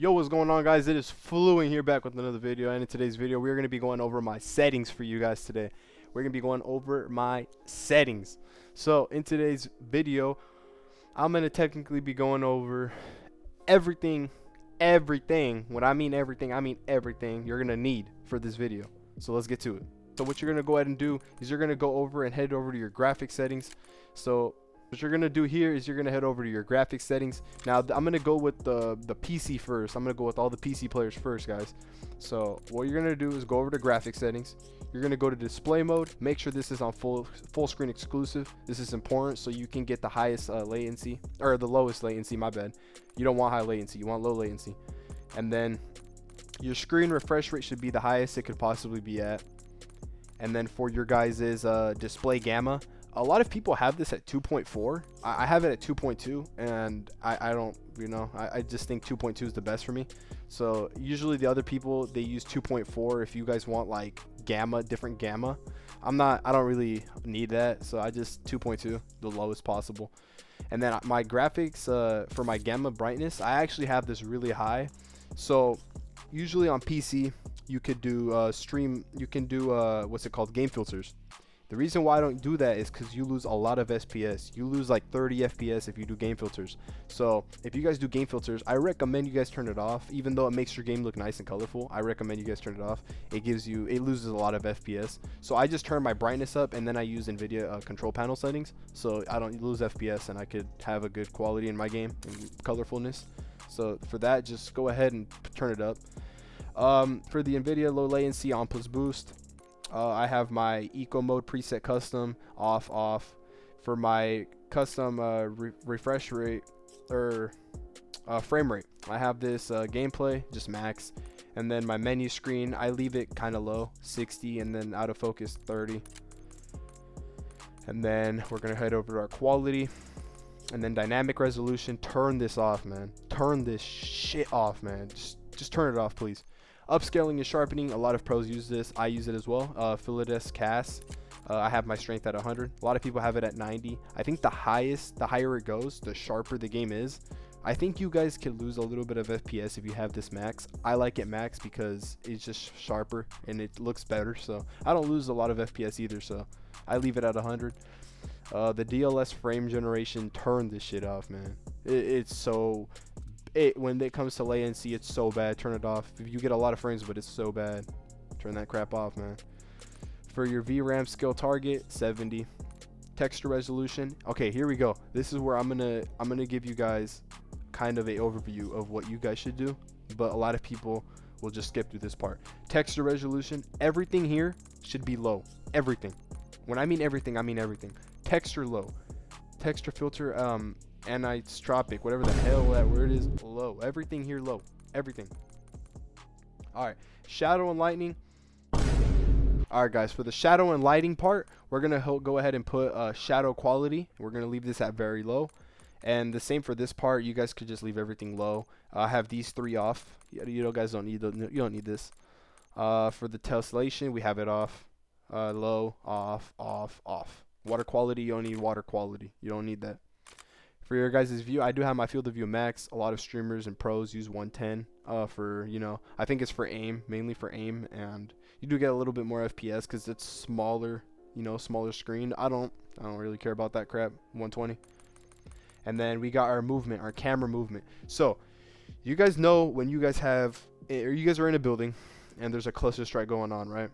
Yo, what's going on, guys? It is Fluent here, back with another video. And in today's video, we're going to be going over my settings for you guys today. We're going to be going over my settings. So in today's video, I'm going to technically be going over everything. When I mean everything you're going to need for this video. So let's get to it. So what you're going to go ahead and do is you're going to go over and head over to your graphic settings. So what you're going to do here is you're going to head over to your graphics settings. Now I'm going to go with the PC first. I'm going to go with all the PC players first, guys. So what you're going to do is go over to graphics settings. You're going to go to display mode. Make sure this is on full screen exclusive. This is important so you can get the highest latency, or the lowest latency, my bad. You don't want high latency, you want low latency. And then your screen refresh rate should be the highest it could possibly be at. And then for your guys' display gamma, a lot of people have this at 2.4. I have it at 2.2, and I don't, I just think 2.2 is the best for me. So usually the other people, they use 2.4 if you guys want like different gamma. I don't really need that, so I just 2.2, the lowest possible. And then my graphics for my gamma brightness, I actually have this really high. So usually on PC, you could do what's it called, game filters. The reason why I don't do that is because you lose a lot of FPS. You lose like 30 FPS if you do game filters. So if you guys do game filters, I recommend you guys turn it off. Even though it makes your game look nice and colorful, I recommend you guys turn it off. It loses a lot of FPS. So I just turn my brightness up, and then I use NVIDIA control panel settings, so I don't lose FPS and I could have a good quality in my game and colorfulness. So for that, just go ahead and turn it up. For the NVIDIA low latency on plus boost, I have my eco mode preset custom off. For my custom refresh rate or frame rate, I have this gameplay just max. And then my menu screen, I leave it kind of low, 60, and then out of focus 30. And then we're gonna head over to our quality, and then dynamic resolution. Turn this off, man. Turn this shit off, man. Just turn it off, please. Upscaling and sharpening, a lot of pros use this. I use it as well. Philetus cast, I have my strength at 100. A lot of people have it at 90. I think the higher it goes, the sharper the game is. I think you guys could lose a little bit of FPS if you have this max. I like it max because it's just sharper and it looks better. So I don't lose a lot of FPS either, so I leave it at 100. The DLS frame generation, turn this shit off, man. When it comes to latency, it's so bad. Turn it off. If you get a lot of frames, but it's so bad, turn that crap off, man. For your VRAM skill target, 70. Texture resolution, okay, here we go. This is where I'm gonna give you guys kind of a overview of what you guys should do, but a lot of people will just skip through this part. Texture resolution, everything here should be low. Everything. When I mean everything, I mean everything. Texture low. Texture filter, anisotropic, whatever the hell that word is, low. Everything here low. Everything. Alright, shadow and lightning. Alright, guys, for the shadow and lighting part, we're gonna go ahead and put shadow quality. We're gonna leave this at very low, and the same for this part. You guys could just leave everything low. I have these three off. You guys don't need this. For the tessellation, we have it off, low, off. Water quality, you don't need water quality. You don't need that. For your guys' view, I do have my field of view max. A lot of streamers and pros use 110 for, I think it's for aim, mainly for aim, and you do get a little bit more FPS because it's smaller, smaller screen. I don't really care about that crap. 120. And then we got our movement, our camera movement. So you guys know when you guys are in a building and there's a cluster strike going on, right?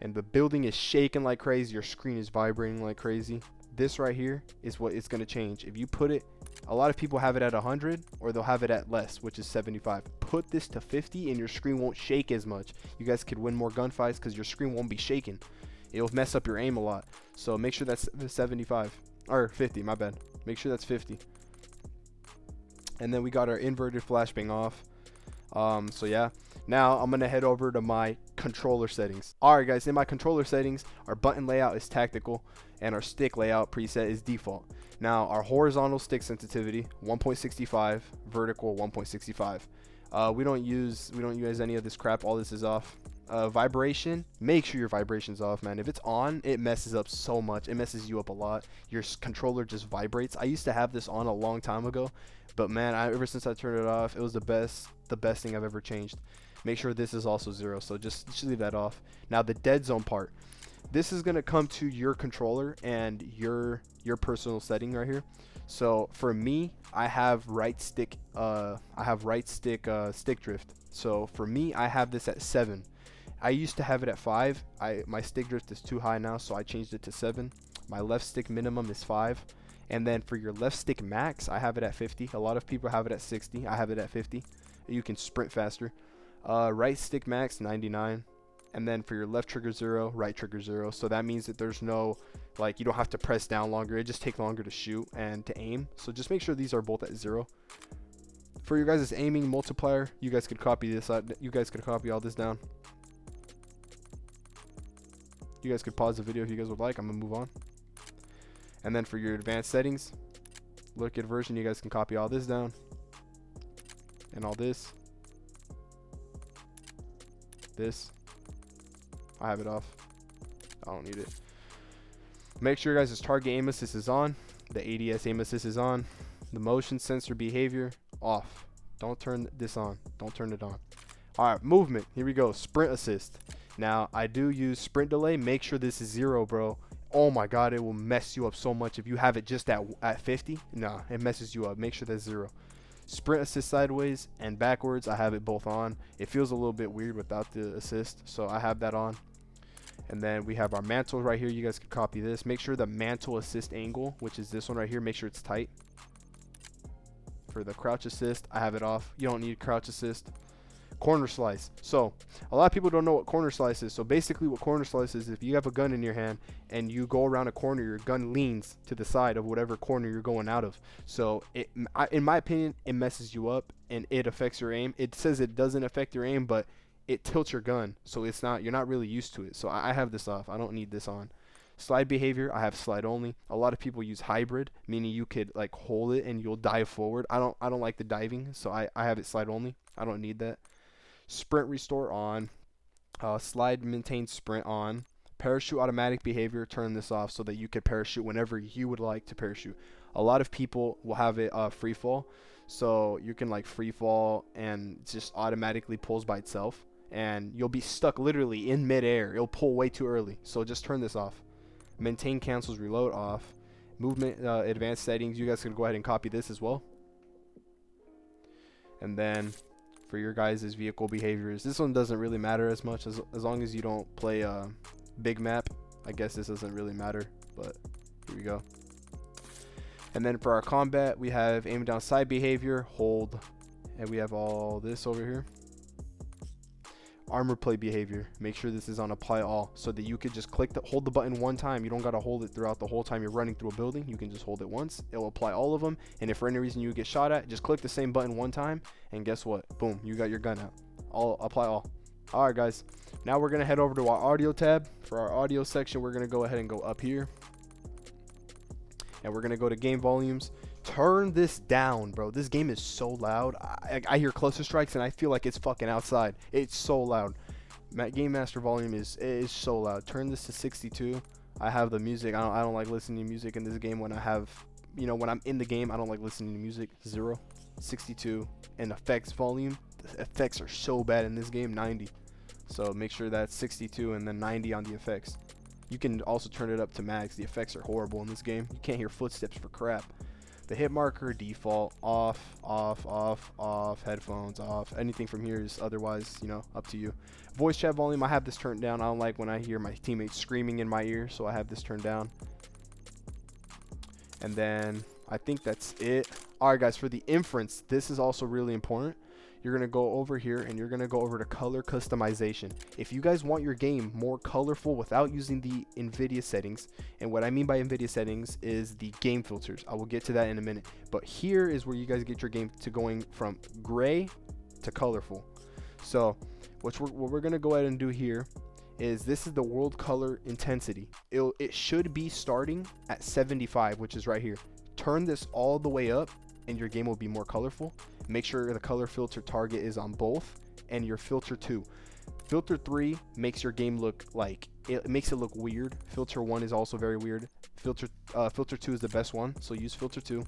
And the building is shaking like crazy, your screen is vibrating like crazy. This right here is what it's going to change. If you put it, a lot of people have it at 100, or they'll have it at less, which is 75. Put this to 50 and your screen won't shake as much. You guys could win more gunfights because your screen won't be shaking. It'll mess up your aim a lot. So make sure that's 75 or 50, my bad. Make sure that's 50. And then we got our inverted flashbang off. So yeah, now I'm gonna head over to my controller settings. Alright, guys, in my controller settings, our button layout is tactical and our stick layout preset is default. Now our horizontal stick sensitivity 1.65, vertical 1.65. We don't use any of this crap. All this is off. Vibration, make sure your vibration's off, man. If it's on, it messes up so much. It messes you up a lot. Your controller just vibrates. I used to have this on a long time ago, but man, ever since I turned it off, it was the best thing I've ever changed. Make sure this is also 0, so just leave that off. Now the dead zone part, this is gonna come to your controller and your personal setting right here. So for me, I have right stick stick drift. So for me, I have this at 7. I used to have it at 5. My stick drift is too high now, so I changed it to 7. My left stick minimum is 5. And then for your left stick max, I have it at 50. A lot of people have it at 60. I have it at 50. You can sprint faster. Right stick max 99. And then for your left trigger 0, right trigger 0. So that means that there's no, like, you don't have to press down longer. It just takes longer to shoot and to aim. So just make sure these are both at 0. For your guys' aiming multiplier, you guys could copy this. You guys could copy all this down. You guys could pause the video if you guys would like. I'm gonna move on. And then for your advanced settings, look at version. You guys can copy all this down and all this. This, I have it off. I don't need it. Make sure your guys' target aim assist is on. The ADS aim assist is on. The motion sensor behavior off. Don't turn this on. Don't turn it on. All right, movement. Here we go. Sprint assist. Now I do use sprint delay. Make sure this is 0, bro. Oh my god, it will mess you up so much if you have it just at 50. No, it messes you up. Make sure that's 0. Sprint assist sideways and backwards, I have it both on. It feels a little bit weird without the assist, so I have that on. And then we have our mantle right here. You guys can copy this. Make sure the mantle assist angle, which is this one right here, make sure it's tight. For the crouch assist, I have it off. You don't need crouch assist. Corner slice. So a lot of people don't know what corner slice is. So basically what corner slice is, if you have a gun in your hand and you go around a corner, your gun leans to the side of whatever corner you're going out of. So in my opinion, it messes you up and it affects your aim. It says it doesn't affect your aim, but it tilts your gun, so you're not really used to it. So I have this off. I don't need this on. Slide behavior, I have slide only. A lot of people use hybrid, meaning you could like hold it and you'll dive forward. I don't like the diving, so I have it slide only. I don't need that. Sprint restore on. Slide maintain sprint on. Parachute automatic behavior, turn this off so that you can parachute whenever you would like to parachute. A lot of people will have it free fall, so you can like free fall and it just automatically pulls by itself, and you'll be stuck literally in midair. It'll pull way too early, so just turn this off. Maintain cancels reload off. Movement advanced settings, you guys can go ahead and copy this as well. And then for your guys' vehicle behaviors, this one doesn't really matter as much as long as you don't play big map. I guess this doesn't really matter, but here we go. And then for our combat, we have aim down side behavior, hold, and we have all this over here. Armor plate behavior, make sure this is on apply all, so that you could just hold the button one time. You don't gotta hold it throughout the whole time you're running through a building. You can just hold it once. It'll apply all of them, and if for any reason you get shot at, just click the same button one time, and guess what? Boom, you got your gun out. Apply all. All right, guys. Now we're gonna head over to our audio tab. For our audio section, we're gonna go ahead and go up here, and we're gonna go to game volumes. Turn this down, bro. This game is so loud. I hear cluster strikes and I feel like it's fucking outside. It's so loud. Game master volume is so loud. Turn this to 62. I have the music. I don't like listening to music in this game. When I have, when I'm in the game, I don't like listening to music. 0, 62, and effects volume. The effects are so bad in this game. 90. So make sure that's 62 and then 90 on the effects. You can also turn it up to max. The effects are horrible in this game. You can't hear footsteps for crap. The hit marker default off, headphones off. Anything from here is otherwise, up to you. Voice chat volume, I have this turned down. I don't like when I hear my teammates screaming in my ear, so I have this turned down. And then I think that's it. All right, guys, for the inference, this is also really important. You're going to go over here and you're going to go over to color customization. If you guys want your game more colorful without using the NVIDIA settings, and what I mean by NVIDIA settings is the game filters. I will get to that in a minute. But here is where you guys get your game to going from gray to colorful. So what we're going to go ahead and do here is this is the world color intensity. It should be starting at 75, which is right here. Turn this all the way up and your game will be more colorful. Make sure the color filter target is on both and your filter too. Filter 3 makes your game look like, it makes it look weird. Filter 1 is also very weird. Filter 2 is the best one, so use filter 2.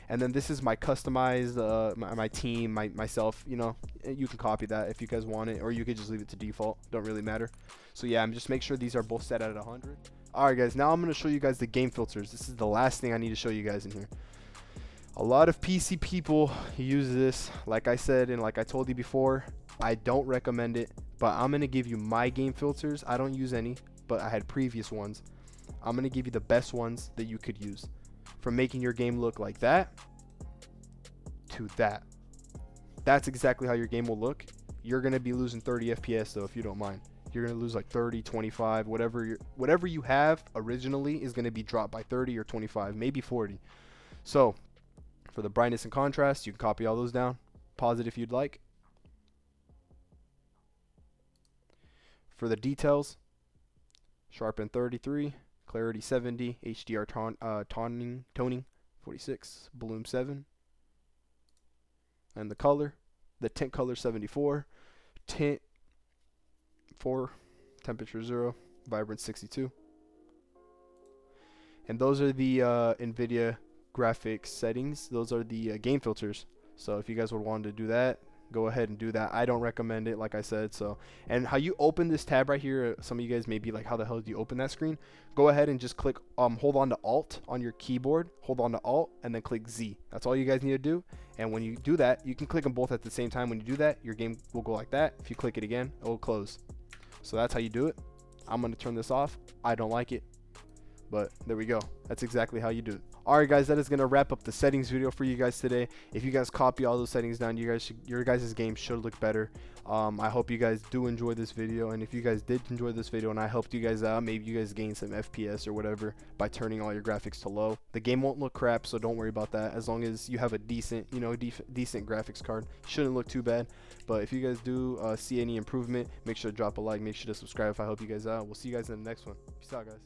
And then this is my customized, my team, myself. You know, you can copy that if you guys want it, or you could just leave it to default. Don't really matter. So yeah, I'm just make sure these are both set at 100. Alright guys, now I'm going to show you guys the game filters. This is the last thing I need to show you guys in here. A lot of PC people use this. Like I said and like I told you before, I don't recommend it, but I'm going to give you my game filters. I don't use any, but I had previous ones. I'm going to give you the best ones that you could use. From making your game look like that to that. That's exactly how your game will look. You're going to be losing 30 FPS though, if you don't mind. You're going to lose like 30, 25, whatever you have originally is going to be dropped by 30 or 25, maybe 40. So for the brightness and contrast, you can copy all those down. Pause it if you'd like. For the details, sharpen 33, clarity 70, HDR toning 46, bloom 7, and the color, the tint color 74, tint 4, temperature 0, vibrance 62. And those are the NVIDIA graphics settings. Those are the game filters. So if you guys would want to do that, go ahead and do that. I don't recommend it, like I said. So, and how you open this tab right here, some of you guys may be like, how the hell do you open that screen? Go ahead and just click hold on to Alt on your keyboard, hold on to Alt, and then click Z. That's all you guys need to do. And when you do that, you can click them both at the same time. When you do that, your game will go like that. If you click it again, it will close. So that's how you do it. I'm going to turn this off. I don't like it, but there we go. That's exactly how you do it. Alright guys, that is going to wrap up the settings video for you guys today. If you guys copy all those settings down, your guys' game should look better. I hope you guys do enjoy this video, and if you guys did enjoy this video and I helped you guys out, maybe you guys gained some FPS or whatever by turning all your graphics to low. The game won't look crap, so don't worry about that. As long as you have a decent, decent graphics card, shouldn't look too bad. But if you guys do see any improvement, make sure to drop a like, make sure to subscribe if I help you guys out. We'll see you guys in the next one. Peace out, guys.